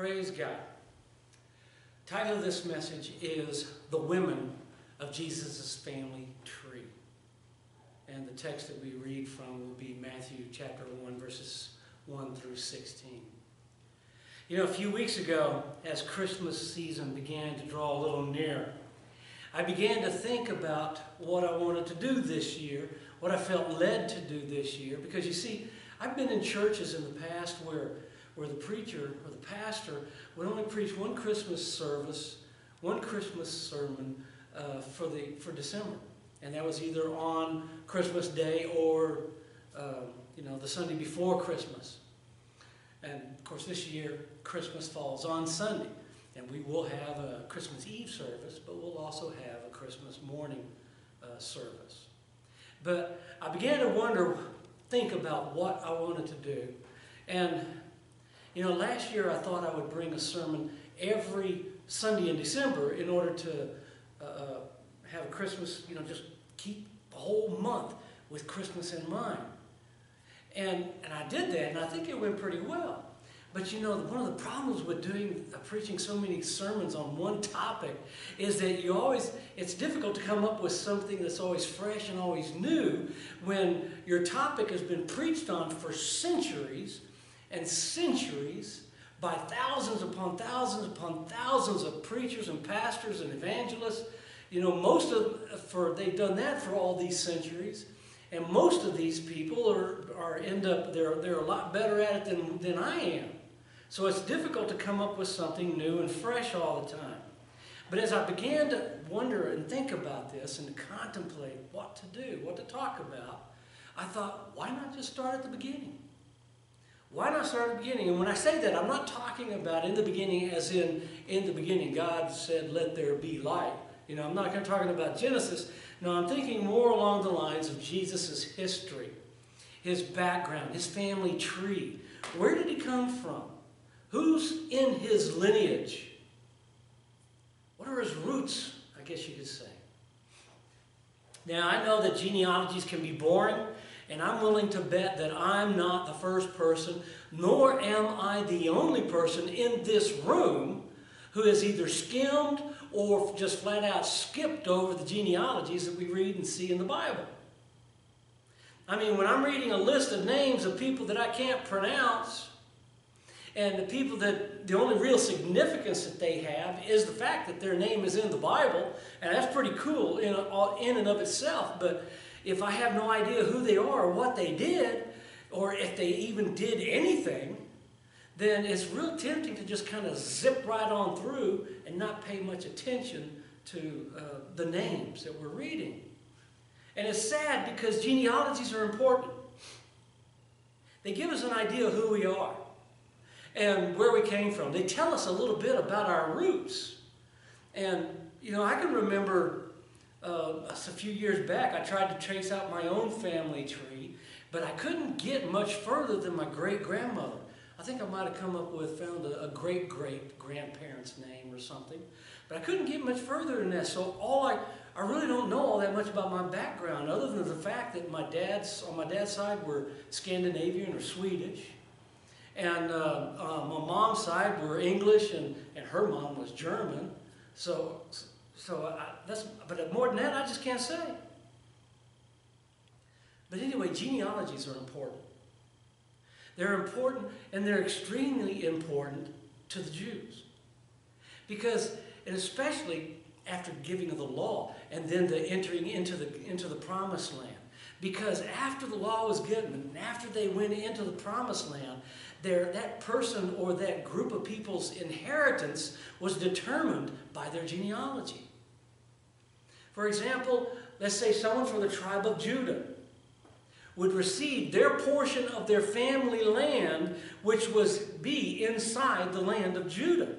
Praise God. Title of this message is The Women of Jesus' Family Tree. And the text that we read from will be Matthew chapter 1, verses 1 through 16. You know, a few weeks ago, as Christmas season began to draw a little nearer, I began to think about what I wanted to do this year, what I felt led to do this year. Because you see, I've been in churches in the past where the preacher or the pastor would only preach one Christmas service, one Christmas sermon for December. And that was either on Christmas Day or, the Sunday before Christmas. And, of course, this year, Christmas falls on Sunday. And we will have a Christmas Eve service, but we'll also have a Christmas morning service. But I began to think about what I wanted to do. And, last year I thought I would bring a sermon every Sunday in December in order to have a Christmas, just keep the whole month with Christmas in mind. And I did that, and I think it went pretty well. But one of the problems with preaching so many sermons on one topic is that it's difficult to come up with something that's always fresh and always new when your topic has been preached on for centuries and centuries by thousands upon thousands upon thousands of preachers and pastors and evangelists. They've done that for all these centuries. And most of these people they're a lot better at it than I am. So it's difficult to come up with something new and fresh all the time. But as I began to wonder and think about this and to contemplate what to do, what to talk about, I thought, why not just start at the beginning? Why not start at the beginning? And when I say that, I'm not talking about in the beginning as in the beginning God said, let there be light. I'm not going to talking about Genesis. No, I'm thinking more along the lines of Jesus' history, his background, his family tree. Where did he come from? Who's in his lineage? What are his roots, I guess you could say? Now, I know that genealogies can be boring, and I'm willing to bet that I'm not the first person, nor am I the only person in this room who has either skimmed or just flat out skipped over the genealogies that we read and see in the Bible. I mean, when I'm reading a list of names of people that I can't pronounce, and the people that the only real significance that they have is the fact that their name is in the Bible, and that's pretty cool in and of itself. But if I have no idea who they are or what they did, or if they even did anything, then it's real tempting to just kind of zip right on through and not pay much attention to the names that we're reading. And it's sad because genealogies are important. They give us an idea of who we are and where we came from. They tell us a little bit about our roots. And, I can remember a few years back, I tried to trace out my own family tree, but I couldn't get much further than my great-grandmother. I think I might have found a great-great-grandparent's name or something. But I couldn't get much further than that. So I really don't know all that much about my background, other than the fact that on my dad's side were Scandinavian or Swedish. And on my mom's side were English, and her mom was German. But more than that, I just can't say. But anyway, genealogies are important. They're important, and they're extremely important to the Jews. And especially after giving of the law, and then the entering into the promised land. Because after the law was given, and after they went into the promised land, that person or that group of people's inheritance was determined by their genealogy. For example, let's say someone from the tribe of Judah would receive their portion of their family land, which was be inside the land of Judah.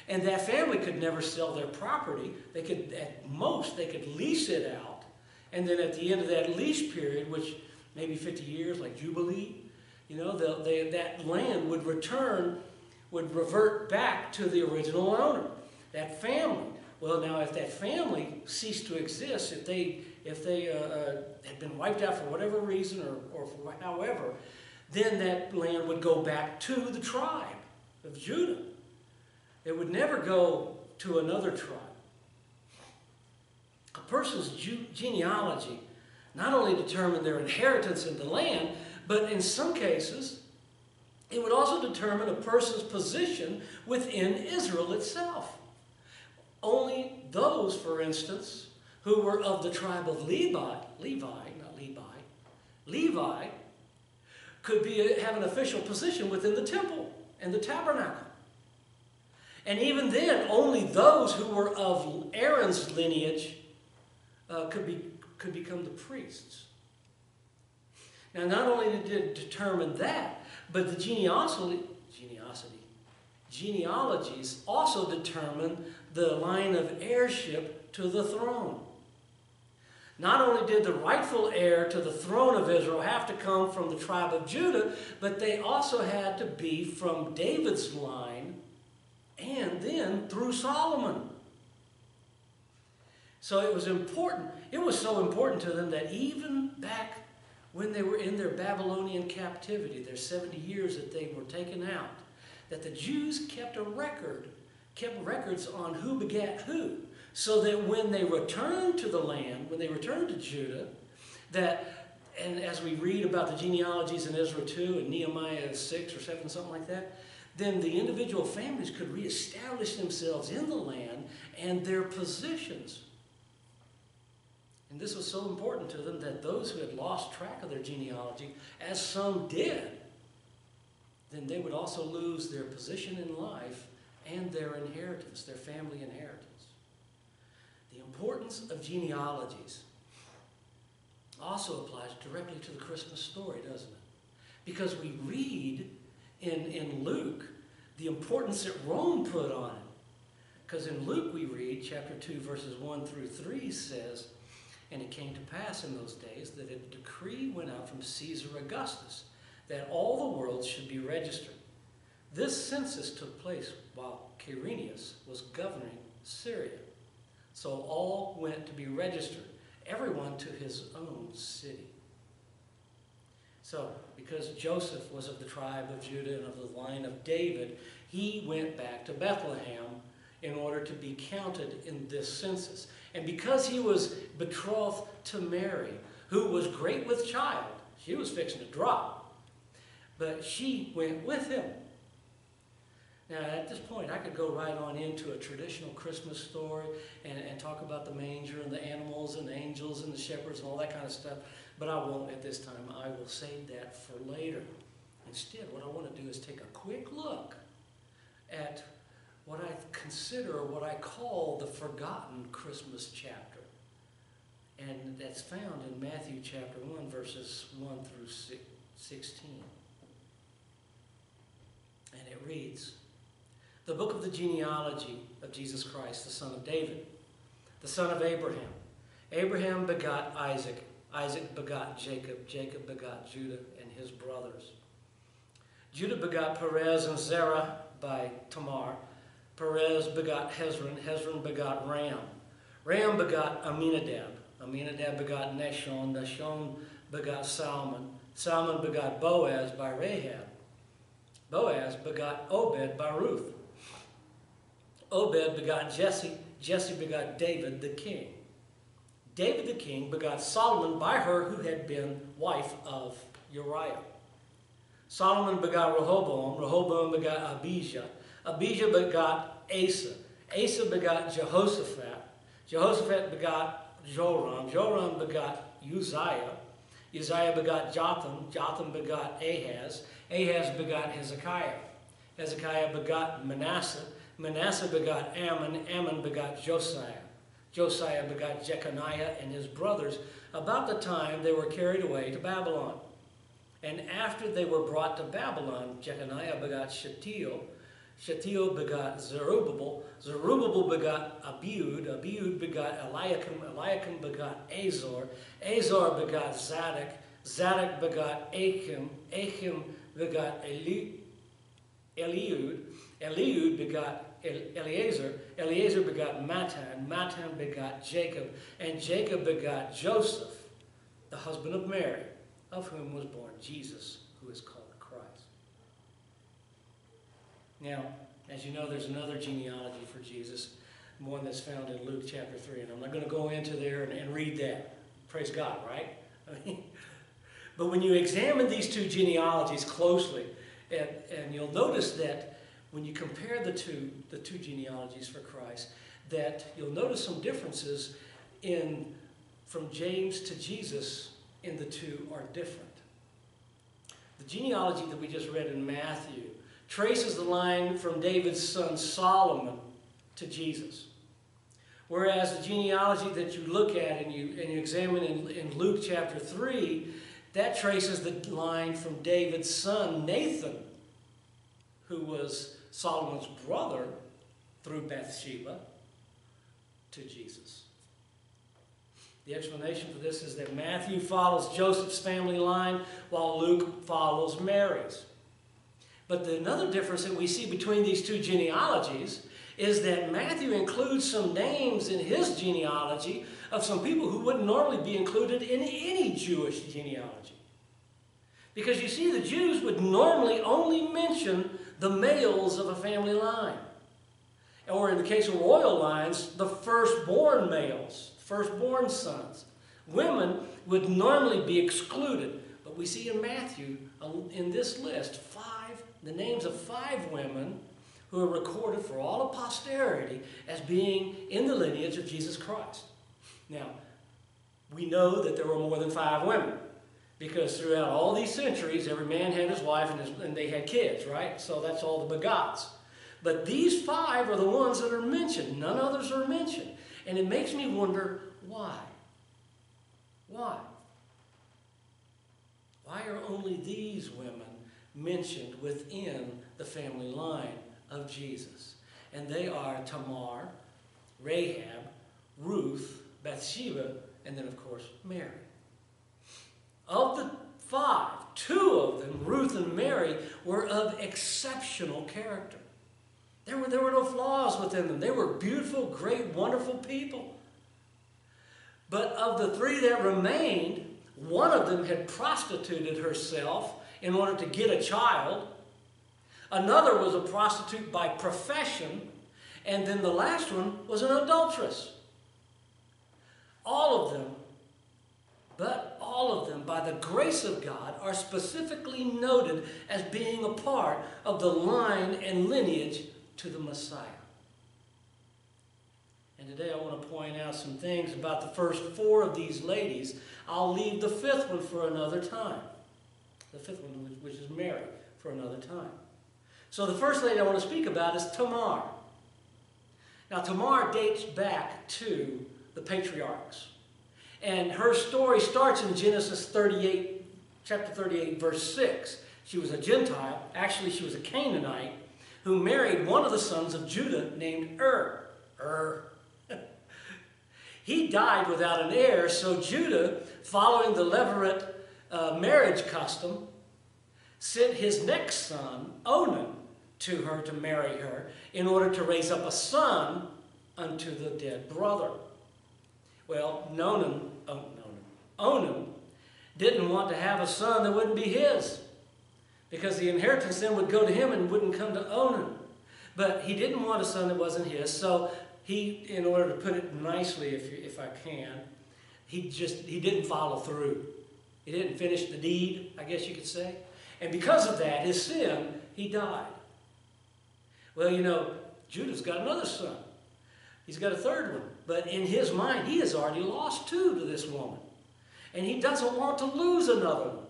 And that family could never sell their property. At most, they could lease it out. And then at the end of that lease period, which maybe 50 years, like Jubilee, that land would revert back to the original owner, that family. Well, now, if that family ceased to exist, if they had been wiped out for whatever reason or for however, then that land would go back to the tribe of Judah. It would never go to another tribe. A person's genealogy not only determined their inheritance in the land, but in some cases, it would also determine a person's position within Israel itself. Only those, for instance, who were of the tribe of Levi could have an official position within the temple and the tabernacle. And even then, only those who were of Aaron's lineage could become the priests. Now, not only did it determine that, but the genealogies also determine the line of heirship to the throne. Not only did the rightful heir to the throne of Israel have to come from the tribe of Judah, but they also had to be from David's line and then through Solomon. So it was important. It was so important to them that even back when they were in their Babylonian captivity, their 70 years that they were taken out, that the Jews kept records on who begat who, so that when they returned to the land, when they returned to Judah, and as we read about the genealogies in Ezra 2 and Nehemiah 6 or 7, something like that, then the individual families could reestablish themselves in the land and their positions. And this was so important to them that those who had lost track of their genealogy, as some did, then they would also lose their position in life and their inheritance, their family inheritance. The importance of genealogies also applies directly to the Christmas story, doesn't it? Because we read in Luke the importance that Rome put on it. Because in Luke we read, chapter 2, verses 1 through 3 says, "And it came to pass in those days that a decree went out from Caesar Augustus that all the world should be registered. This census took place while Quirinius was governing Syria. So all went to be registered, everyone to his own city." So, because Joseph was of the tribe of Judah and of the line of David, he went back to Bethlehem in order to be counted in this census. And because he was betrothed to Mary, who was great with child, she was fixing to drop, but she went with him. Now, at this point, I could go right on into a traditional Christmas story and talk about the manger and the animals and the angels and the shepherds and all that kind of stuff, but I won't at this time. I will save that for later. Instead, what I want to do is take a quick look at what I consider, or what I call, the forgotten Christmas chapter. And that's found in Matthew chapter 1, verses 1 through 16. And it reads, "The book of the genealogy of Jesus Christ, the son of David, the son of Abraham. Abraham begot Isaac. Isaac begot Jacob. Jacob begot Judah and his brothers. Judah begot Perez and Zerah by Tamar. Perez begot Hezron. Hezron begot Ram. Ram begot Aminadab. Aminadab begot Nahshon. Nahshon begot Salmon. Salmon begot Boaz by Rahab. Boaz begot Obed by Ruth. Obed begot Jesse. Jesse begot David the king. David the king begot Solomon by her who had been wife of Uriah. Solomon begot Rehoboam. Rehoboam begot Abijah. Abijah begot Asa. Asa begot Jehoshaphat. Jehoshaphat begot Joram. Joram begot Uzziah. Uzziah begot Jotham. Jotham begot Ahaz. Ahaz begot Hezekiah. Hezekiah begot Manasseh. Manasseh begot Ammon. Ammon begot Josiah. Josiah begot Jeconiah and his brothers about the time they were carried away to Babylon. And after they were brought to Babylon, Jeconiah begot Shealtiel. Shealtiel begot Zerubbabel. Zerubbabel begot Abiud. Abiud begot Eliakim. Eliakim begot Azor. Azor begot Zadok. Zadok begot Achim. Achim begot Eliud. Eliud begot Eleazar. Eleazar begot Matan. Matan begot Jacob. And Jacob begot Joseph, the husband of Mary, of whom was born Jesus, who is called Christ. Now, As you know, there's another genealogy for Jesus, one that's found in Luke chapter 3. And I'm not going to go into there and read that. Praise God, right? But when you examine these two genealogies closely, and you'll notice that when you compare the two genealogies for Christ, that you'll notice some differences from James to Jesus in the two are different. The genealogy that we just read in Matthew traces the line from David's son Solomon to Jesus. Whereas the genealogy that you look at and you examine in Luke chapter 3, that traces the line from David's son Nathan, who was Solomon's brother through Bathsheba, to Jesus. The explanation for this is that Matthew follows Joseph's family line while Luke follows Mary's. But another difference that we see between these two genealogies is that Matthew includes some names in his genealogy of some people who wouldn't normally be included in any Jewish genealogy. Because you see, the Jews would normally only mention the males of a family line. Or in the case of royal lines, the firstborn males, firstborn sons. Women would normally be excluded. But we see in Matthew, in this list, the names of 5 women who are recorded for all of posterity as being in the lineage of Jesus Christ. Now, we know that there were more than 5 women, because throughout all these centuries, every man had his wife and they had kids, right? So that's all the begots. But these 5 are the ones that are mentioned. None others are mentioned. And it makes me wonder, why? Why? Why are only these women mentioned within the family line of Jesus? And they are Tamar, Rahab, Ruth, Bathsheba, and then, of course, Mary. Of the 5, 2 of them, Ruth and Mary, were of exceptional character. There were no flaws within them. They were beautiful, great, wonderful people. But of the 3 that remained, one of them had prostituted herself in order to get a child. Another was a prostitute by profession. And then the last one was an adulteress. All of them, by the grace of God, are specifically noted as being a part of the line and lineage to the Messiah. And today I want to point out some things about the first 4 of these ladies. I'll leave the 5th one for another time. The 5th one, which is Mary, for another time. So the first lady I want to speak about is Tamar. Now Tamar dates back to the patriarchs. And her story starts in Genesis 38, chapter 38, verse 6. She was a Gentile. Actually, she was a Canaanite who married one of the sons of Judah named He died without an heir, so Judah, following the Levirate marriage custom, sent his next son, Onan, to her to marry her in order to raise up a son unto the dead brother. Well, Onan didn't want to have a son that wouldn't be his, because the inheritance then would go to him and wouldn't come to Onan. But he didn't want a son that wasn't his, so he, in order to put it nicely, if I can, he didn't follow through. He didn't finish the deed, I guess you could say. And because of that, his sin, he died. Well, you know, Judah's got another son. He's got a 3rd one. But in his mind, he has already lost 2 to this woman. And he doesn't want to lose another one.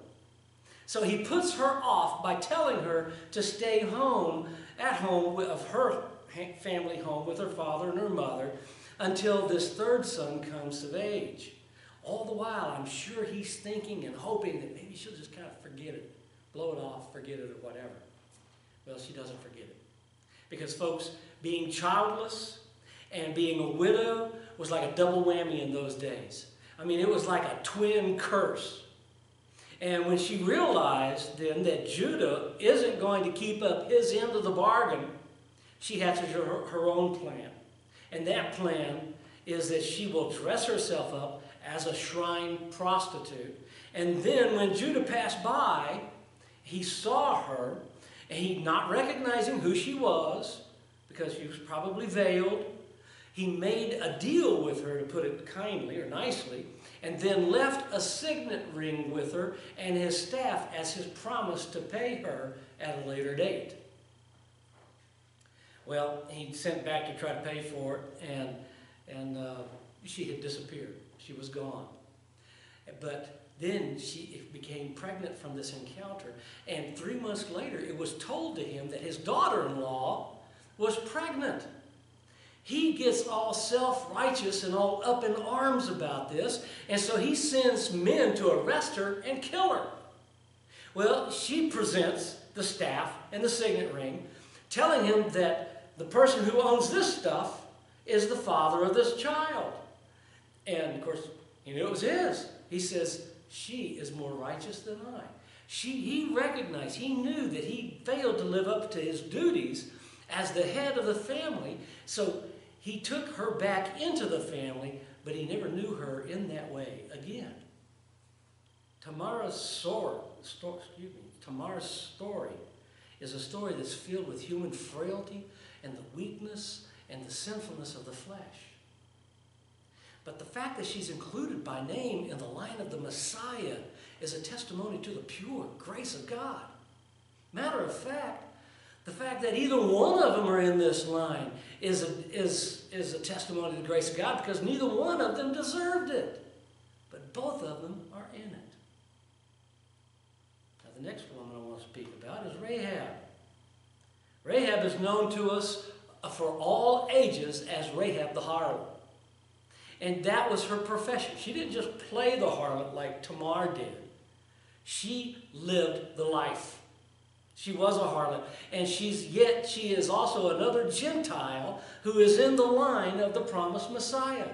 So he puts her off by telling her to stay home, at home of her family home with her father and her mother, until this 3rd son comes of age. All the while, I'm sure he's thinking and hoping that maybe she'll just kind of forget it, blow it off, forget it, or whatever. Well, she doesn't forget it. Because, folks, being childless and being a widow was like a double whammy in those days. I mean, it was like a twin curse. And when she realized then that Judah isn't going to keep up his end of the bargain, she hatches her own plan. And that plan is that she will dress herself up as a shrine prostitute. And then when Judah passed by, he saw her, And he, not recognizing who she was, because she was probably veiled, he made a deal with her, to put it kindly or nicely, and then left a signet ring with her and his staff as his promise to pay her at a later date. Well, he sent back to try to pay for it, and she had disappeared. She was gone. But then she became pregnant from this encounter, and 3 months later it was told to him that his daughter-in-law was pregnant. He gets all self-righteous and all up in arms about this, and so he sends men to arrest her and kill her. Well, she presents the staff and the signet ring, telling him that the person who owns this stuff is the father of this child. And of course, he knew it was his. He says, she is more righteous than I. He recognized, he knew that he failed to live up to his duties as the head of the family, so he took her back into the family, but he never knew her in that way again. Tamara's story is a story that's filled with human frailty and the weakness and the sinfulness of the flesh. But the fact that she's included by name in the line of the Messiah is a testimony to the pure grace of God. Matter of fact, the fact that either one of them are in this line is a testimony to the grace of God, because neither one of them deserved it. But both of them are in it. Now, the next woman I want to speak about is Rahab. Rahab is known to us for all ages as Rahab the harlot. And that was her profession. She didn't just play the harlot like Tamar did. She lived the life. She was a harlot. And she is also another Gentile who is in the line of the promised Messiah.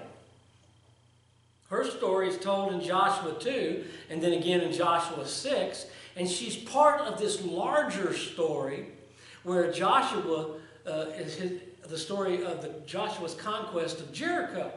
Her story is told in Joshua 2 and then again in Joshua 6. And she's part of this larger story where Joshua the story of Joshua's conquest of Jericho.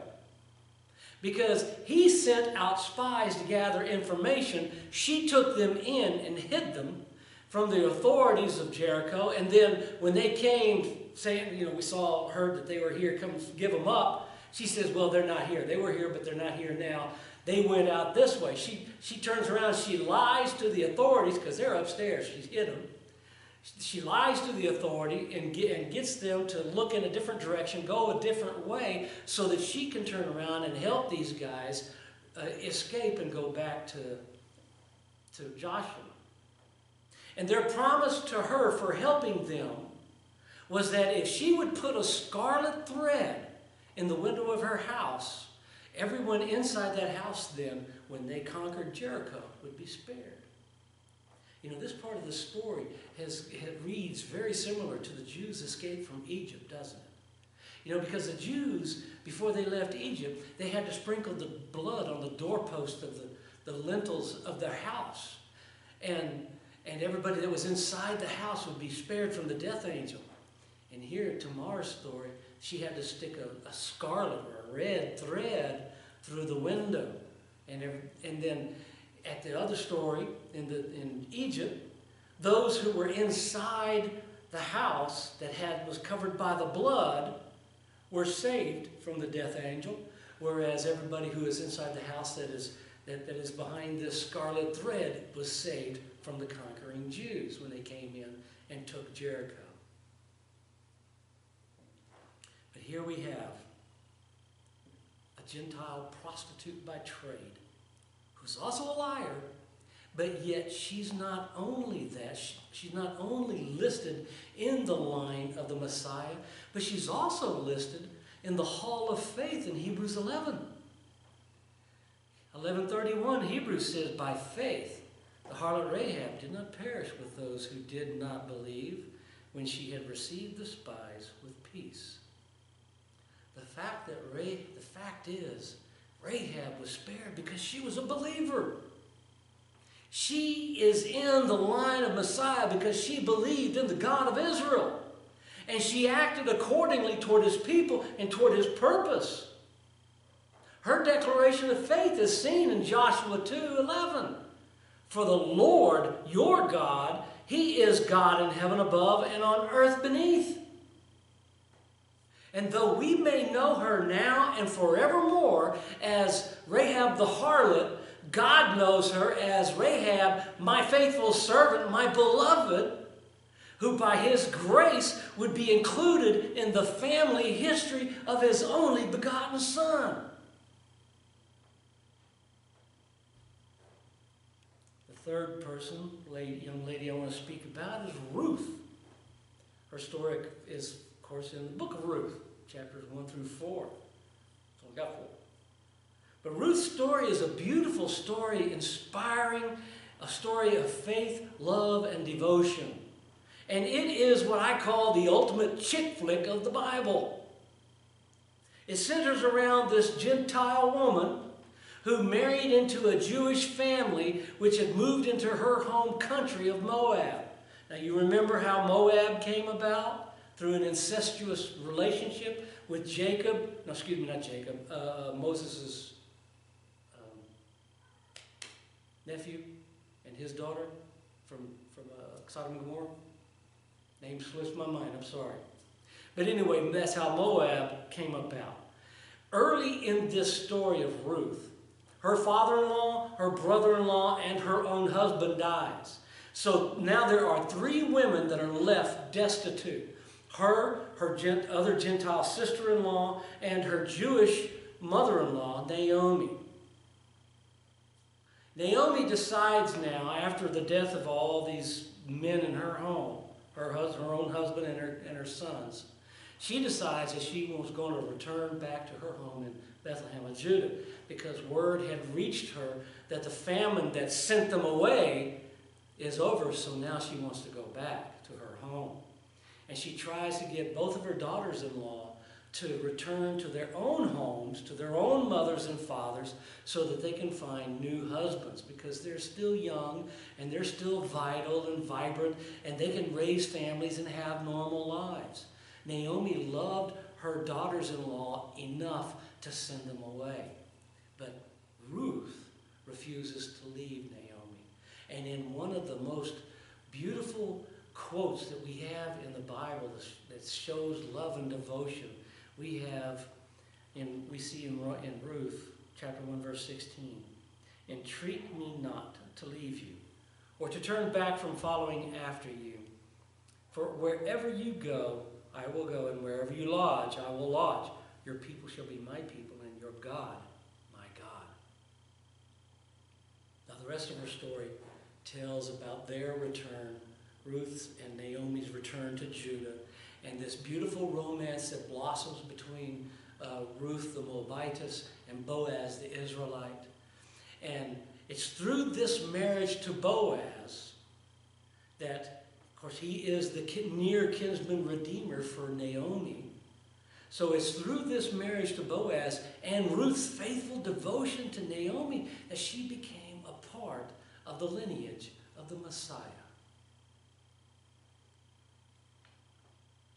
Because he sent out spies to gather information, she took them in and hid them from the authorities of Jericho. And then when they came saying, heard that they were here, come give them up, she says, well, they're not here. They were here, but they're not here now. They went out this way. She turns around, she lies to the authorities, because they're upstairs. She's hid them. She lies to the authority and gets them to look in a different direction, go a different way, so that she can turn around and help these guys escape and go back to Joshua. And their promise to her for helping them was that if she would put a scarlet thread in the window of her house, everyone inside that house then, when they conquered Jericho, would be spared. This part of the story reads very similar to the Jews' escape from Egypt, doesn't it? Because the Jews, before they left Egypt, they had to sprinkle the blood on the doorpost of the lintels of their house. And everybody that was inside the house would be spared from the death angel. And here in Tamar's story, she had to stick a scarlet or a red thread through the window. And then at the other story, in Egypt, those who were inside the house that was covered by the blood were saved from the death angel, whereas everybody who is inside the house that is behind this scarlet thread was saved from the conquering Jews when they came in and took Jericho. But here we have a Gentile prostitute by trade, who's also a liar, but yet she's not only that, she's not only listed in the line of the Messiah, but she's also listed in the Hall of Faith in Hebrews 11. 11:31, Hebrews says, by faith, the harlot Rahab did not perish with those who did not believe when she had received the spies with peace. The fact is, Rahab was spared because she was a believer. She is in the line of Messiah because she believed in the God of Israel. And she acted accordingly toward his people and toward his purpose. Her declaration of faith is seen in Joshua 2:11. For the Lord, your God, He is God in heaven above and on earth beneath. And though we may know her now and forevermore as Rahab the harlot, God knows her as Rahab, my faithful servant, my beloved, who by His grace would be included in the family history of His only begotten Son. The third person, young lady I want to speak about is Ruth. Her story is, of course, in the book of Ruth, chapters 1 through 4. So we got 4. But Ruth's story is a beautiful story, inspiring, a story of faith, love, and devotion. And it is what I call the ultimate chick flick of the Bible. It centers around this Gentile woman who married into a Jewish family which had moved into her home country of Moab. Now you remember how Moab came about? Through an incestuous relationship with Jacob. No, excuse me, not Jacob. Moses' nephew and his daughter from Sodom and Gomorrah. Name slips my mind, I'm sorry. But anyway, that's how Moab came about. Early in this story of Ruth, her father-in-law, her brother-in-law, and her own husband dies. So now there are 3 women that are left destitute. Her other Gentile sister-in-law, and her Jewish mother-in-law, Naomi. Naomi decides now, after the death of all these men in her home, her own husband and her sons, she decides that she was going to return back to her home in Bethlehem of Judah, because word had reached her that the famine that sent them away is over, so now she wants to go back to her home. And she tries to get both of her daughters-in-law to return to their own homes, to their own mothers and fathers, so that they can find new husbands, because they're still young and they're still vital and vibrant, and they can raise families and have normal lives. Naomi loved her daughters-in-law enough to send them away. But Ruth refuses to leave Naomi. And in one of the most beautiful quotes that we have in the Bible that shows love and devotion, we see in Ruth chapter 1 verse 16, "Entreat me not to leave you, or to turn back from following after you. For wherever you go, I will go, and wherever you lodge, I will lodge. Your people shall be my people, and your God, my God." Now the rest of her story tells about their return, Ruth's and Naomi's return to Judah, and this beautiful romance that blossoms between Ruth the Moabitess and Boaz the Israelite. And it's through this marriage to Boaz that, of course, he is the near kinsman redeemer for Naomi. So it's through this marriage to Boaz and Ruth's faithful devotion to Naomi that she became a part of the lineage of the Messiah.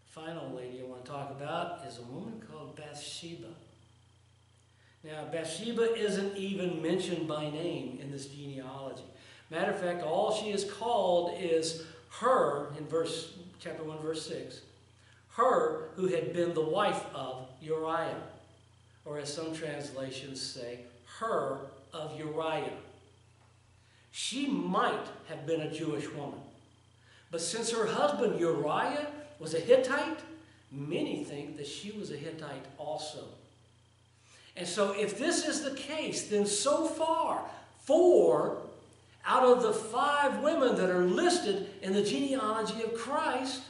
The final lady I want to talk about is a woman called Bathsheba. Now, Bathsheba isn't even mentioned by name in this genealogy. Matter of fact, all she is called is her, in chapter 1, verse 6, her who had been the wife of Uriah, or as some translations say, her of Uriah. She might have been a Jewish woman, but since her husband Uriah was a Hittite, many think that she was a Hittite also. And so if this is the case, then so far, 4 out of the 5 women that are listed in the genealogy of Christ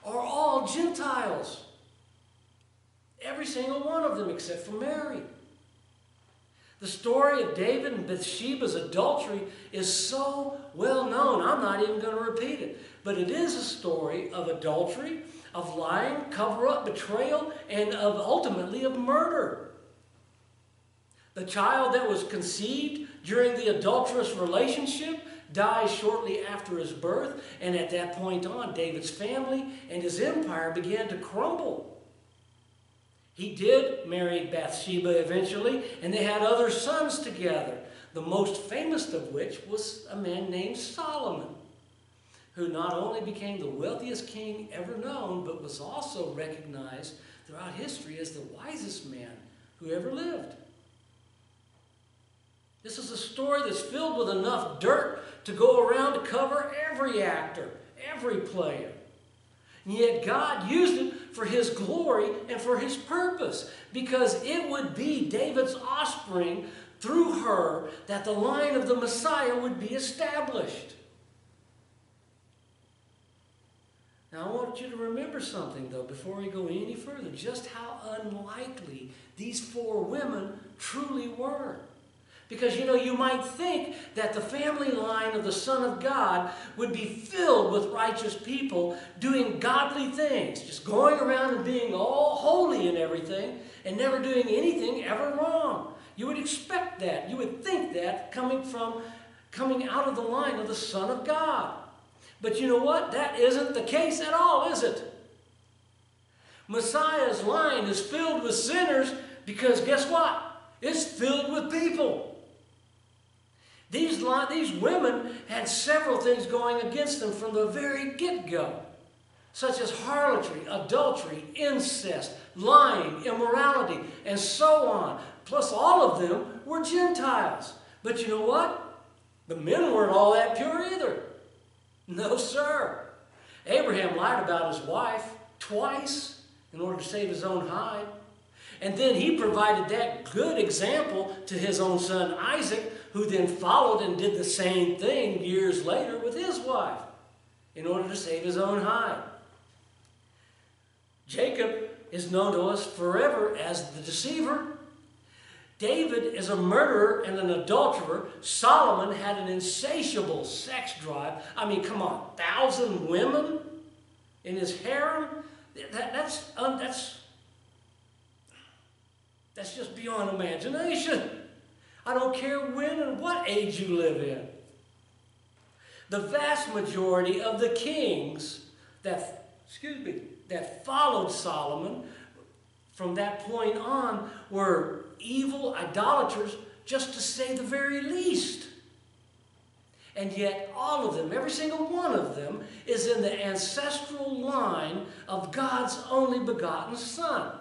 are all Gentiles. Every single one of them except for Mary. The story of David and Bathsheba's adultery is so well known, I'm not even going to repeat it. But it is a story of adultery, of lying, cover-up, betrayal, and ultimately of murder. The child that was conceived during the adulterous relationship dies shortly after his birth, and at that point on, David's family and his empire began to crumble. He did marry Bathsheba eventually, and they had other sons together, the most famous of which was a man named Solomon, who not only became the wealthiest king ever known, but was also recognized throughout history as the wisest man who ever lived. This is a story that's filled with enough dirt to go around to cover every actor, every player. And yet God used it for his glory and for his purpose, because it would be David's offspring through her that the line of the Messiah would be established. Now I want you to remember something, though, before we go any further, just how unlikely these four women truly were. Because, you might think that the family line of the Son of God would be filled with righteous people doing godly things, just going around and being all holy and everything, and never doing anything ever wrong. You would expect that. You would think that coming out of the line of the Son of God. But you know what? That isn't the case at all, is it? Messiah's line is filled with sinners because guess what? It's filled with people. These women had several things going against them from the very get-go, such as harlotry, adultery, incest, lying, immorality, and so on. Plus, all of them were Gentiles. But you know what? The men weren't all that pure either. No, sir. Abraham lied about his wife twice in order to save his own hide. And then he provided that good example to his own son Isaac, who then followed and did the same thing years later with his wife in order to save his own hide. Jacob is known to us forever as the deceiver. David is a murderer and an adulterer. Solomon had an insatiable sex drive. I mean, come on, 1,000 women in his harem? That's just beyond imagination. I don't care when and what age you live in. The vast majority of the kings that followed Solomon from that point on were evil idolaters, just to say the very least. And yet all of them, every single one of them, is in the ancestral line of God's only begotten Son.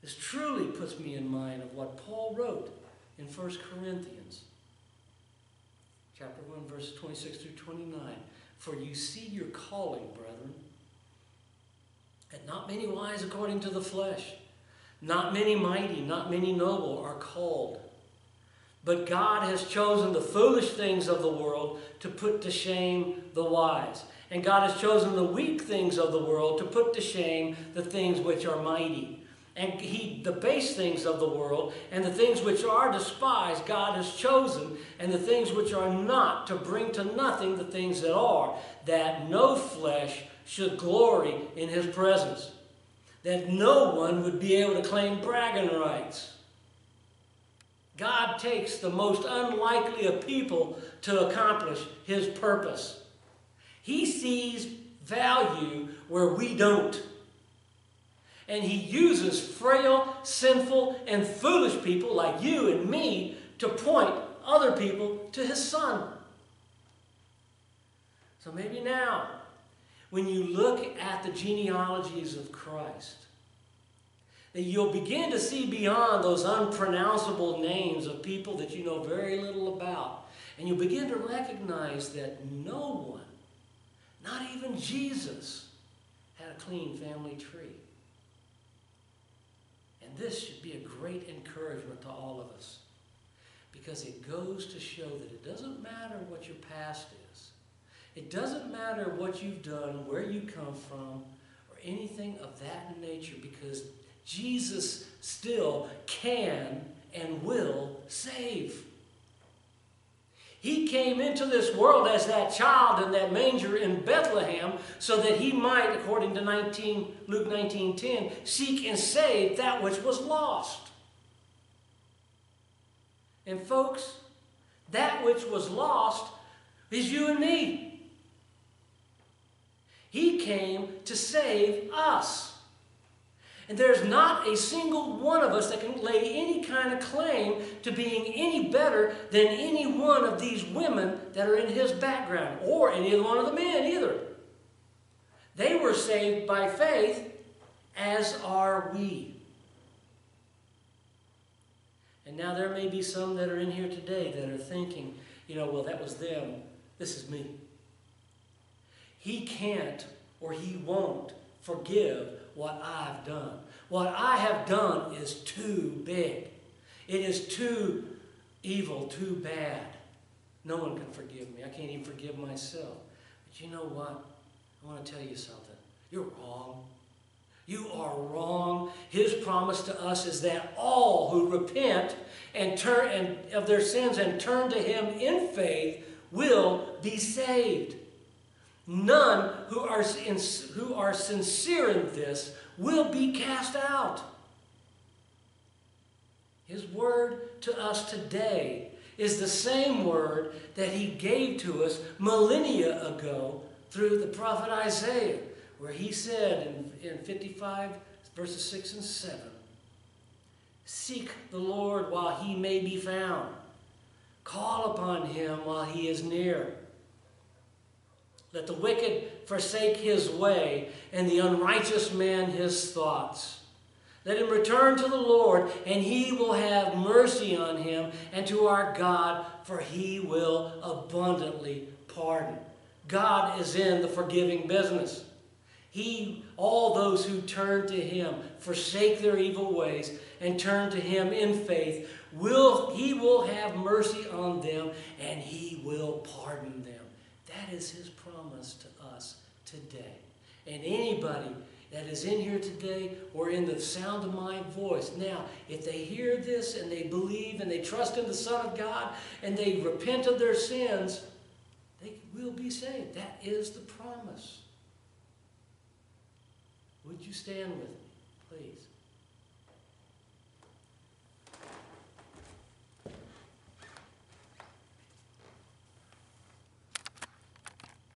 This truly puts me in mind of what Paul wrote in 1 Corinthians chapter 1, verses 26 through 29. For you see your calling, brethren, and not many wise according to the flesh, not many mighty, not many noble are called. But God has chosen the foolish things of the world to put to shame the wise. And God has chosen the weak things of the world to put to shame the things which are mighty. And the base things of the world and the things which are despised, God has chosen, and the things which are not, to bring to nothing the things that are, that no flesh should glory in his presence, that no one would be able to claim bragging rights. God takes the most unlikely of people to accomplish his purpose. He sees value where we don't. And he uses frail, sinful, and foolish people like you and me to point other people to his Son. So maybe now, when you look at the genealogies of Christ, that you'll begin to see beyond those unpronounceable names of people that you know very little about. And you'll begin to recognize that no one, not even Jesus, had a clean family tree. And this should be a great encouragement to all of us, because it goes to show that it doesn't matter what your past is. It doesn't matter what you've done, where you come from, or anything of that nature, because Jesus still can and will save. He came into this world as that child in that manger in Bethlehem so that he might, according to Luke 19:10, seek and save that which was lost. And folks, that which was lost is you and me. He came to save us. And there's not a single one of us that can lay any kind of claim to being any better than any one of these women that are in his background, or any one of the men either. They were saved by faith, as are we. And now there may be some that are in here today that are thinking, well, that was them. This is me. He can't or he won't forgive what I've done. What I have done is too big. It is too evil, too bad. No one can forgive me. I can't even forgive myself. But you know what? I want to tell you something. You're wrong. You are wrong. His promise to us is that all who repent and turn of their sins and turn to him in faith will be saved. None who are sincere in this will be cast out. His word to us today is the same word that he gave to us millennia ago through the prophet Isaiah, where he said in 55 verses 6 and 7, "Seek the Lord while he may be found. Call upon him while he is near. Let the wicked forsake his way, and the unrighteous man his thoughts. Let him return to the Lord, and he will have mercy on him, and to our God, for he will abundantly pardon." God is in the forgiving business. All those who turn to him, forsake their evil ways, and turn to him in faith, he will have mercy on them, and he will pardon them. That is his promise to us today. And anybody that is in here today or in the sound of my voice, now, if they hear this and they believe and they trust in the Son of God and they repent of their sins, they will be saved. That is the promise. Would you stand with me, please?